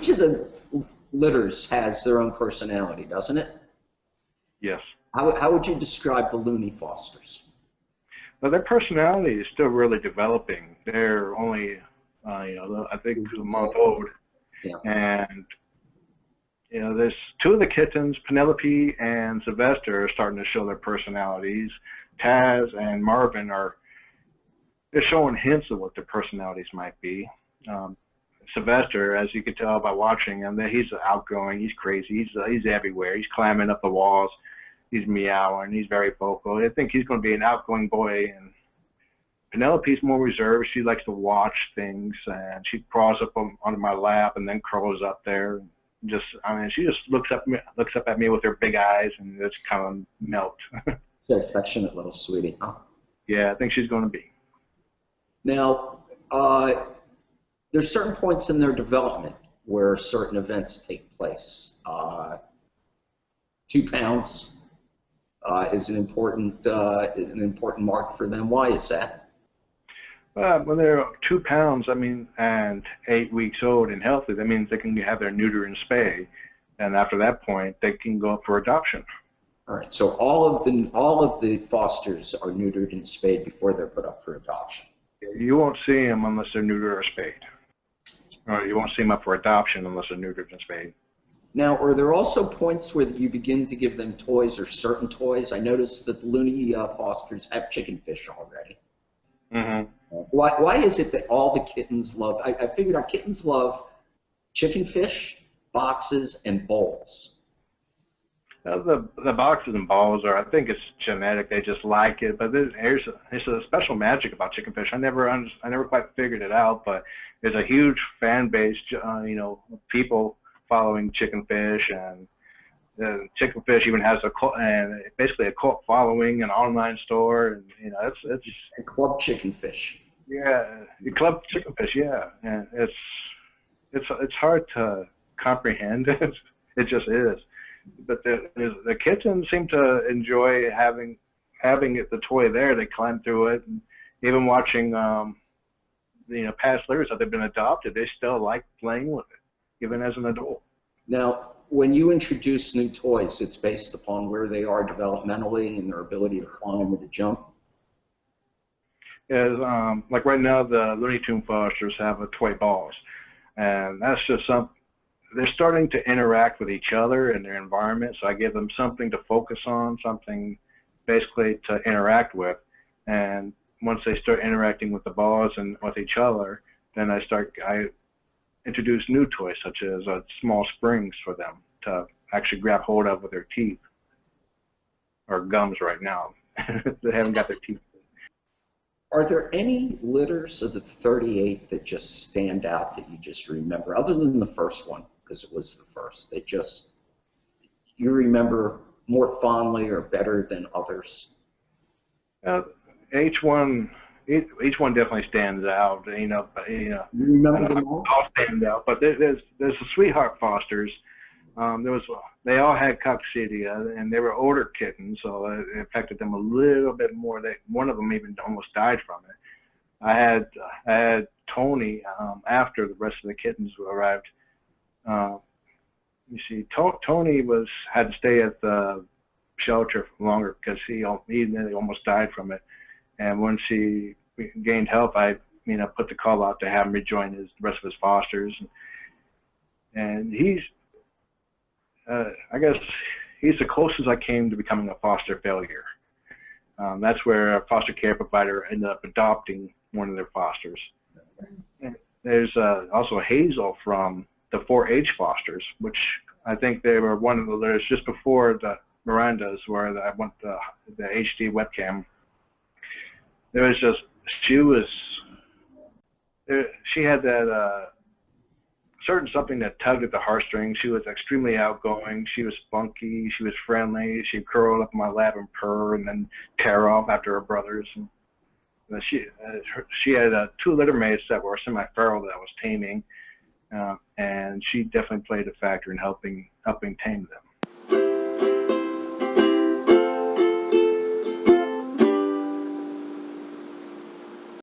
each of the litters has their own personality, doesn't it? Yes. How would you describe the Looney Fosters? Well, their personality is still really developing. They're only, I think a month old. Yeah. And, there's two of the kittens, Penelope and Sylvester, are starting to show their personalities. Taz and Marvin they're showing hints of what their personalities might be. Sylvester, as you can tell by watching him, that he's outgoing, he's crazy, he's everywhere. He's climbing up the walls, he's meowing, he's very vocal. I think he's going to be an outgoing boy. And Penelope's more reserved. She likes to watch things, and she crawls up onto my lap and then curls up there. She just looks up at me with her big eyes and just kind of melt. The affectionate little sweetie, huh? Yeah, I think she's going to be. Now, there's certain points in their development where certain events take place. 2 pounds is an important mark for them. Why is that? When they're 2 pounds, and 8 weeks old and healthy, that means they can have their neuter and spay, and after that point, they can go up for adoption. All right. So all of the fosters are neutered and spayed before they're put up for adoption. You won't see them unless they're neutered or spayed. Or you won't see them up for adoption unless they're neutered and spayed. Now, are there also points where you begin to give them toys or certain toys? I noticed that the Looney Fosters have chicken fish already. Mm-hmm. Why is it that all the kittens love? I figured our kittens love chicken fish, boxes, and bowls. The boxes and balls I think it's genetic. They just like it. But there's a special magic about chicken fish. I never quite figured it out. But there's a huge fan base, people following chicken fish, and chicken fish even has basically a cult following, an online store, and it's a club chicken fish. Yeah, the club chicken fish. Yeah, and it's hard to comprehend. It just is. But the kittens seem to enjoy having the toy there. They climb through it, and even watching past litters that they've been adopted, they still like playing with it, even as an adult. Now, when you introduce new toys, it's based upon where they are developmentally and their ability to climb or to jump. Like right now, the Looney Tunes Fosters have a toy balls, and that's just something. They're starting to interact with each other in their environment, so I give them something to focus on, something basically to interact with. And once they start interacting with the balls and with each other, then I introduce new toys, such as small springs for them to actually grab hold of with their teeth, or gums right now. They haven't got their teeth. Are there any litters of the 38 that just stand out that you just remember, other than the first one, because it was the first, that just you remember more fondly or better than others? Each one definitely stands out. You remember them all? All stand out, but there's the Sweetheart Fosters. They all had coccidia, and they were older kittens, so it affected them a little bit more. One of them even almost died from it. I had Tony after the rest of the kittens arrived. You see, Tony had to stay at the shelter for longer because he nearly almost died from it. And once he gained help, I put the call out to have him rejoin the rest of his fosters. And he's I guess he's the closest I came to becoming a foster failure. That's where a foster care provider ended up adopting one of their fosters. And there's also Hazel from the 4-H Fosters, which I think they were one of the litters just before the Mirandas, where I went the HD webcam. She had that certain something that tugged at the heartstrings. She was extremely outgoing. She was spunky. She was friendly. She'd curl up in my lap and purr, and then tear off after her brothers. And she had 2 litter mates that were semi-feral that I was taming, and she definitely played a factor in helping tame them.